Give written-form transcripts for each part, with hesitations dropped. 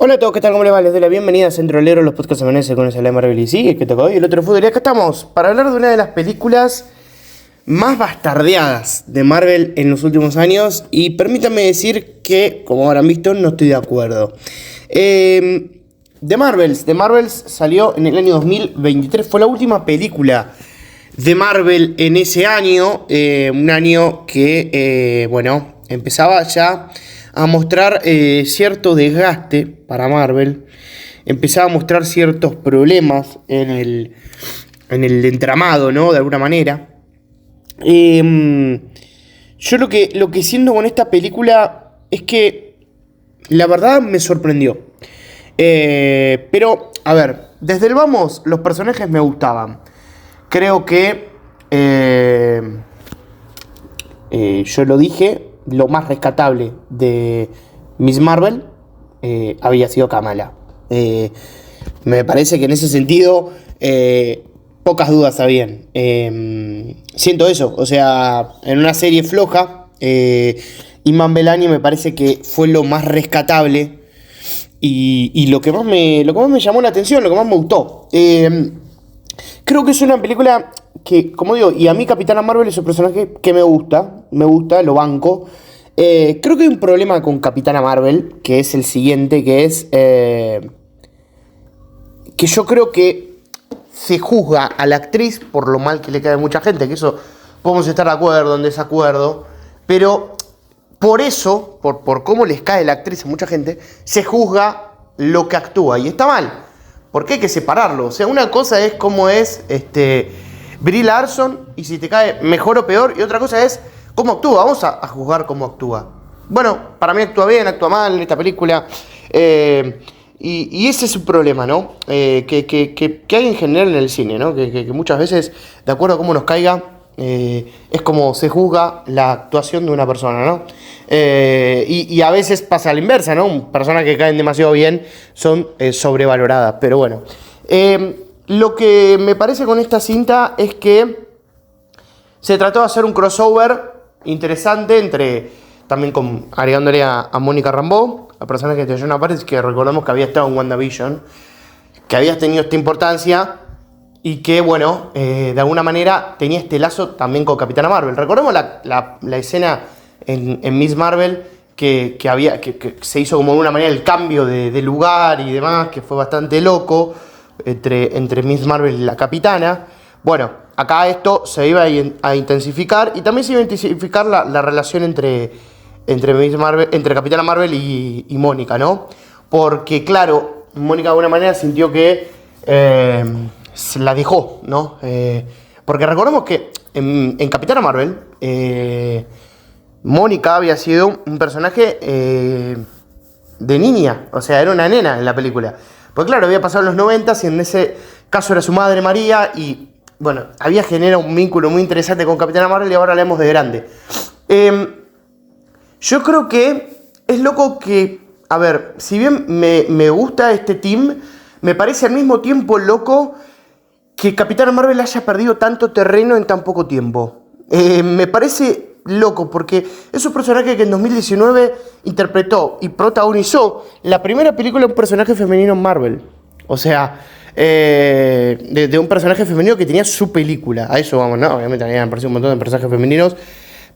Hola a todos, ¿qué tal? ¿Cómo les va? Les doy la bienvenida a Centrolero, los podcasts semanales con el de Marvel y sí, que tocó hoy el otro fútbol. Y acá estamos para hablar de una de las películas más bastardeadas de Marvel en los últimos años. Y permítanme decir que, como habrán visto, no estoy de acuerdo. The Marvels salió en el año 2023, fue la última película de Marvel en ese año. Un año que, empezaba ya a mostrar cierto desgaste para Marvel, empezaba a mostrar ciertos problemas en el entramado, ¿no? De alguna manera. Yo lo que siento con esta película es que la verdad me sorprendió. Pero, a ver, desde el vamos, los personajes me gustaban. Creo que, yo lo dije, lo más rescatable de Miss Marvel había sido Kamala. Me parece que en ese sentido pocas dudas habían. Siento eso, o sea, en una serie floja, Iman Vellani me parece que fue lo más rescatable y lo que más me llamó la atención, lo que más me gustó. Creo que es una película que, como digo, y a mí Capitana Marvel es un personaje que me gusta, lo banco. Creo que hay un problema con Capitana Marvel, que es el siguiente, que es que yo creo que se juzga a la actriz por lo mal que le cae a mucha gente, que eso podemos estar de acuerdo, en desacuerdo, pero por eso, por cómo les cae la actriz a mucha gente, se juzga lo que actúa, y está mal. Porque hay que separarlo. O sea, una cosa es cómo es Brie Larson y si te cae mejor o peor. Y otra cosa es cómo actúa. Vamos a juzgar cómo actúa. Bueno, para mí actúa bien, actúa mal en esta película. Y ese es un problema, ¿no? Que hay en general en el cine, ¿no? Que muchas veces, de acuerdo a cómo nos caiga, es como se juzga la actuación de una persona, ¿no? Y a veces pasa a la inversa, ¿no? Personas que caen demasiado bien son sobrevaloradas. Pero bueno, lo que me parece con esta cinta es que se trató de hacer un crossover interesante también agregándole a Mónica Rambeau, la persona que te Jonah Paris, que recordamos que había estado en WandaVision, que había tenido esta importancia y que, bueno, de alguna manera tenía este lazo también con Capitana Marvel. Recordemos la escena en Miss Marvel que se hizo como de una manera el cambio de lugar y demás, que fue bastante loco entre Miss Marvel y la Capitana. Bueno, acá esto se iba a intensificar y también se iba a intensificar la relación entre Miss Marvel, entre Capitana Marvel y Mónica, ¿no? Porque, claro, Mónica de alguna manera sintió que se la dejó, ¿no? Porque recordemos que en Capitana Marvel, Mónica había sido un personaje de niña, o sea, era una nena en la película. Pues claro, había pasado en los 90 y en ese caso era su madre María y, bueno, había generado un vínculo muy interesante con Capitana Marvel y ahora hablamos de grande. Yo creo que es loco que, a ver, si bien me gusta este team, me parece al mismo tiempo loco que Capitana Marvel haya perdido tanto terreno en tan poco tiempo. Me parece loco porque es un personaje que en 2019 interpretó y protagonizó la primera película de un personaje femenino en Marvel. O sea, de un personaje femenino que tenía su película. A eso vamos, ¿no? Obviamente habían aparecido un montón de personajes femeninos,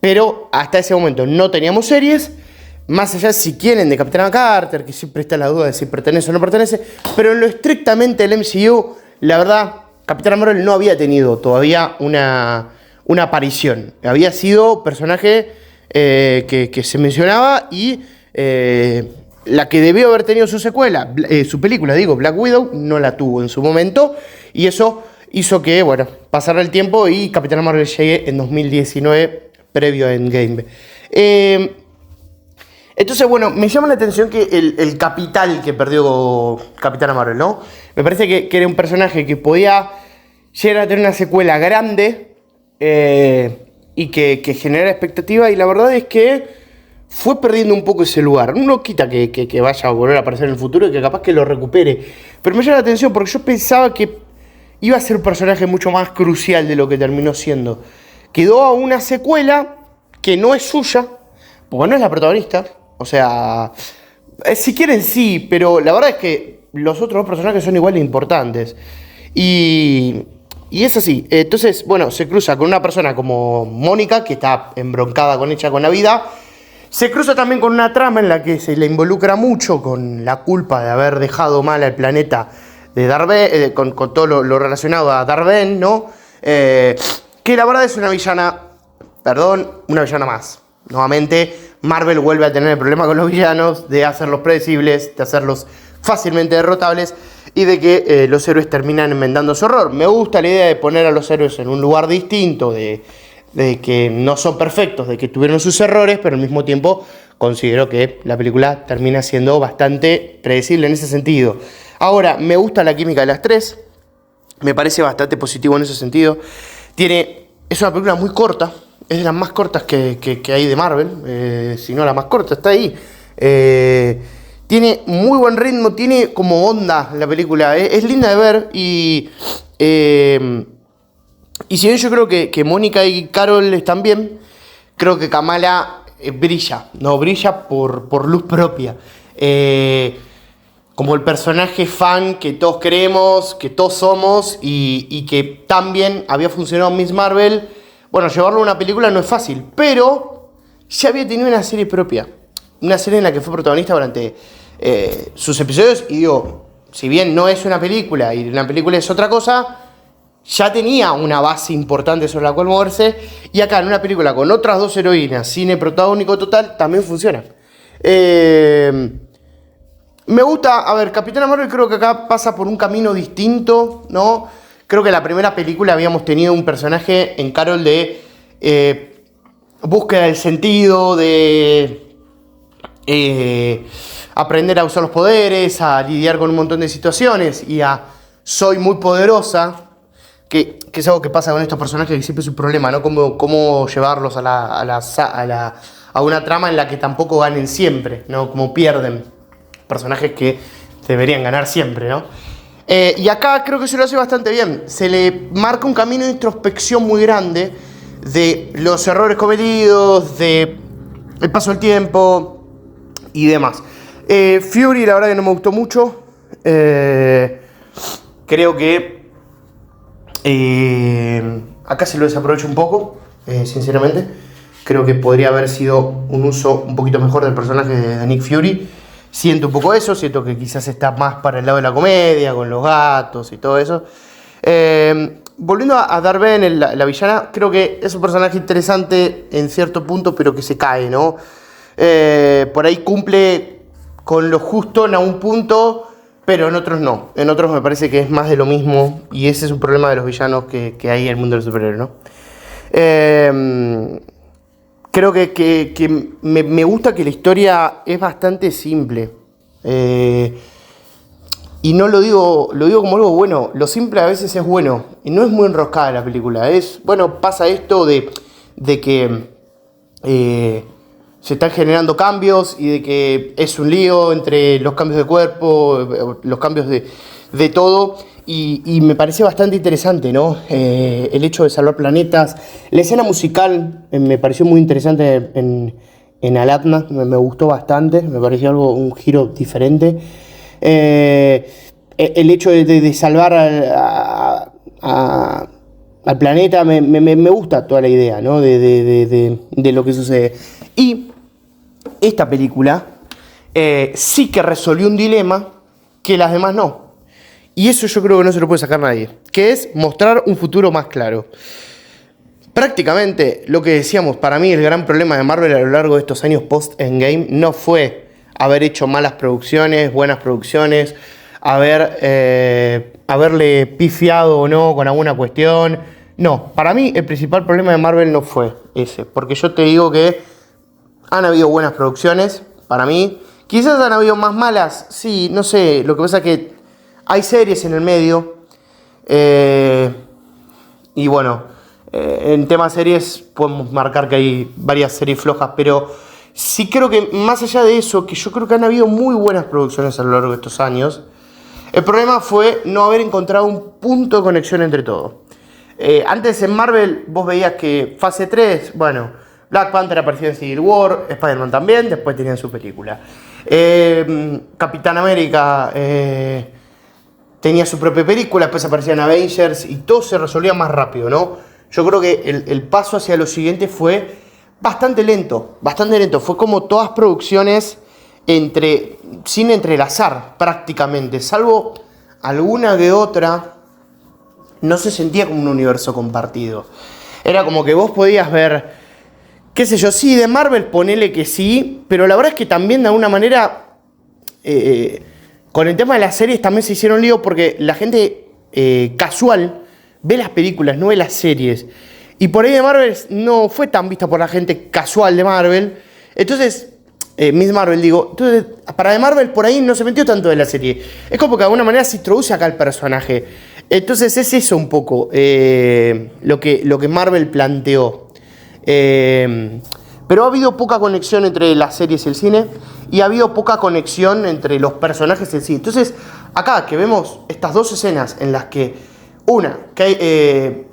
pero hasta ese momento no teníamos series. Más allá, si quieren, de Capitana Carter, que siempre está la duda de si pertenece o no pertenece. Pero en lo estrictamente del MCU, la verdad, Capitana Marvel no había tenido todavía una aparición. Había sido personaje que se mencionaba y la que debió haber tenido su secuela, su película, Black Widow, no la tuvo en su momento. Y eso hizo que, bueno, pasara el tiempo y Capitana Marvel llegue en 2019, previo a Endgame. Entonces, bueno, me llama la atención que el capital que perdió Capitana Marvel, ¿no? Me parece que era un personaje que podía llegar a tener una secuela grande y que generara expectativa, y la verdad es que fue perdiendo un poco ese lugar. No quita que vaya a volver a aparecer en el futuro y que capaz que lo recupere, pero me llama la atención porque yo pensaba que iba a ser un personaje mucho más crucial de lo que terminó siendo. Quedó a una secuela que no es suya, porque no es la protagonista. O sea, Si quieren, sí, pero la verdad es que los otros dos personajes son igual de importantes. Y, y es así. Entonces, bueno, se cruza con una persona como Mónica, que está embroncada con ella con la vida. Se cruza también con una trama en la que se le involucra mucho con la culpa de haber dejado mal al planeta de Darben, con todo lo relacionado a Darben, ¿no? Que la verdad es una villana, perdón, una villana más. Nuevamente, Marvel vuelve a tener el problema con los villanos, de hacerlos predecibles, de hacerlos fácilmente derrotables y de que los héroes terminan enmendando su error. Me gusta la idea de poner a los héroes en un lugar distinto, de que no son perfectos, de que tuvieron sus errores, pero al mismo tiempo considero que la película termina siendo bastante predecible en ese sentido. Ahora, me gusta la química de las tres, me parece bastante positivo en ese sentido. Es una película muy corta, es de las más cortas que hay de Marvel, si no la más corta, está ahí. Tiene muy buen ritmo, tiene como onda la película, es linda de ver y si bien yo creo que Mónica y Carol están bien, creo que Kamala brilla, no brilla por luz propia. Como el personaje fan que todos queremos, que todos somos y que tan bien había funcionado Miss Marvel. Bueno, llevarlo a una película no es fácil, pero ya había tenido una serie propia. Una serie en la que fue protagonista durante sus episodios. Y digo, si bien no es una película y una película es otra cosa, ya tenía una base importante sobre la cual moverse. Y acá en una película con otras dos heroínas, cine protagónico total, también funciona. Me gusta, a ver, Capitana Marvel creo que acá pasa por un camino distinto, ¿no? Creo que en la primera película habíamos tenido un personaje en Carol de búsqueda del sentido, de aprender a usar los poderes, a lidiar con un montón de situaciones y a soy muy poderosa, que es algo que pasa con estos personajes que siempre es un problema, ¿no? Cómo llevarlos a una trama en la que tampoco ganen siempre, ¿no? Como pierden personajes que deberían ganar siempre, ¿no? Y acá creo que se lo hace bastante bien. Se le marca un camino de introspección muy grande de los errores cometidos, de el paso del tiempo y demás. Fury, la verdad que no me gustó mucho. Creo que acá se lo desaprovecha un poco, sinceramente. Creo que podría haber sido un uso un poquito mejor del personaje de Nick Fury. Siento un poco eso, siento que quizás está más para el lado de la comedia, con los gatos y todo eso. Volviendo a Darben, la villana, creo que es un personaje interesante en cierto punto, pero que se cae, ¿no? Por ahí cumple con lo justo en algún punto, pero en otros no. En otros me parece que es más de lo mismo, y ese es un problema de los villanos que hay en el mundo del superhéroe, ¿no? Creo que me gusta que la historia es bastante simple. Y no lo digo como algo bueno. Lo simple a veces es bueno. Y no es muy enroscada la película. Bueno, pasa esto de que se están generando cambios y de que es un lío entre los cambios de cuerpo, los cambios de todo. Y me parece bastante interesante, ¿no? El hecho de salvar planetas. La escena musical me pareció muy interesante en Alatna. Me gustó bastante. Me pareció un giro diferente. El hecho de salvar al planeta. Me gusta toda la idea, ¿no? De lo que sucede. Y esta película sí que resolvió un dilema que las demás no. Y eso yo creo que no se lo puede sacar nadie, que es mostrar un futuro más claro. Prácticamente lo que decíamos, para mí el gran problema de Marvel a lo largo de estos años post-Endgame no fue haber hecho malas producciones, buenas producciones, haberle pifiado o no con alguna cuestión. No, para mí el principal problema de Marvel no fue ese, porque yo te digo que han habido buenas producciones, para mí. Quizás han habido más malas, sí, no sé, lo que pasa es que hay series en el medio, y bueno, en temas series podemos marcar que hay varias series flojas, pero sí creo que más allá de eso, que yo creo que han habido muy buenas producciones a lo largo de estos años, el problema fue no haber encontrado un punto de conexión entre todo. Antes en Marvel vos veías que fase 3, bueno, Black Panther apareció en Civil War, Spider-Man también, después tenían su película. Capitán América tenía su propia película, después aparecían Avengers y todo se resolvía más rápido, ¿no? Yo creo que el paso hacia lo siguiente fue bastante lento, bastante lento. Fue como todas producciones sin entrelazar prácticamente, salvo alguna que otra, no se sentía como un universo compartido. Era como que vos podías ver, qué sé yo, sí, de Marvel ponele que sí, pero la verdad es que también de alguna manera, con el tema de las series también se hicieron lío porque la gente casual ve las películas, no ve las series. Y por ahí de Marvel no fue tan vista por la gente casual de Marvel. Entonces, Miss Marvel, digo, entonces para de Marvel por ahí no se metió tanto de la serie. Es como que de alguna manera se introduce acá el personaje. Entonces es eso un poco lo que Marvel planteó. Pero ha habido poca conexión entre las series y el cine. Y ha habido poca conexión entre los personajes en sí. Entonces, acá que vemos estas dos escenas en las que una, que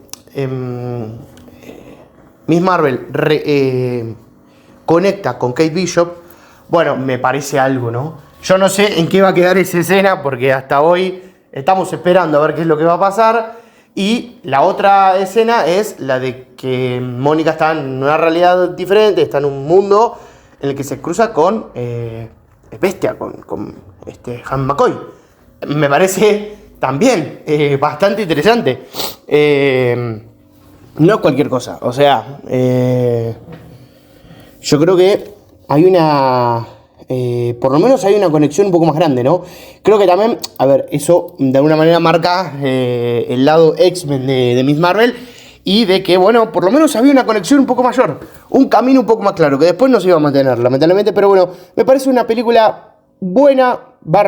Miss Marvel conecta con Kate Bishop, bueno, me parece algo, ¿no? Yo no sé en qué va a quedar esa escena porque hasta hoy estamos esperando a ver qué es lo que va a pasar. Y la otra escena es la de que Mónica está en una realidad diferente, está en un mundo en el que se cruza con Bestia, con Han McCoy. Me parece también bastante interesante. No es cualquier cosa, o sea, yo creo que hay una... por lo menos hay una conexión un poco más grande, ¿no? Creo que también, a ver, eso de alguna manera marca el lado X-Men de Miss Marvel y de que, bueno, por lo menos había una conexión un poco mayor, un camino un poco más claro, que después no se iba a mantener, lamentablemente, pero bueno, me parece una película buena,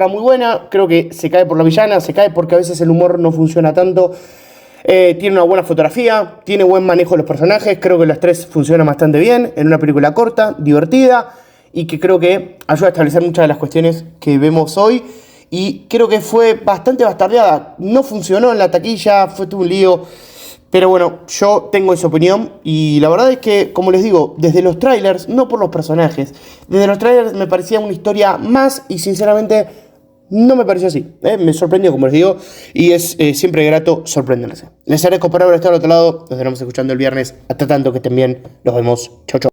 muy buena, creo que se cae por la villana, se cae porque a veces el humor no funciona tanto. Tiene una buena fotografía, tiene buen manejo de los personajes, creo que los tres funcionan bastante bien, en una película corta, divertida, y que creo que ayuda a establecer muchas de las cuestiones que vemos hoy, y creo que fue bastante bastardeada, no funcionó en la taquilla, fue todo un lío, pero bueno, yo tengo esa opinión, y la verdad es que, como les digo, desde los trailers, no por los personajes, desde los trailers me parecía una historia más, y sinceramente no me pareció así, me sorprendió, como les digo, y es siempre grato sorprenderse. Les agradezco por haber estado al otro lado, nos estaremos escuchando el viernes, hasta tanto que estén bien, nos vemos, chau chau.